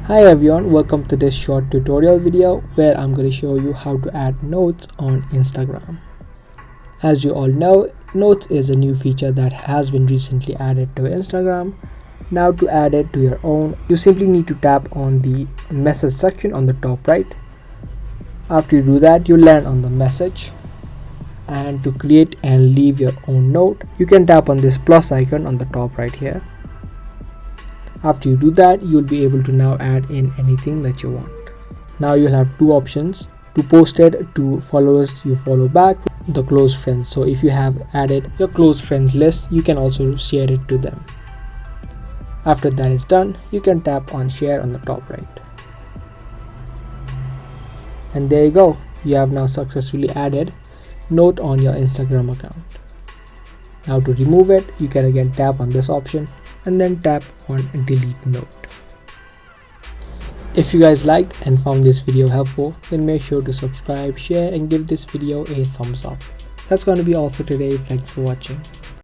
Hi everyone, welcome to this short tutorial video where I'm going to show you how to add notes on Instagram. As you all know, notes is a new feature that has been recently added to Instagram. Now to add it to your own, you simply need to tap on the message section on the top right. After you do that, you land on the message, and to create and leave your own note, you can tap on this plus icon on the top right here. After you do that, you'll be able to now add in anything that you want. Now you'll have two options: to post it to followers you follow back, the close friends. So if you have added your close friends list, you can also share it to them. After that is done, you can tap on share on the top right. And there you go. You have now successfully added note on your Instagram account. Now to remove it, you can again tap on this option and then tap on delete note. If you guys liked and found this video helpful, then make sure to subscribe, share and give this video a thumbs up. That's going to be all for today. Thanks for watching.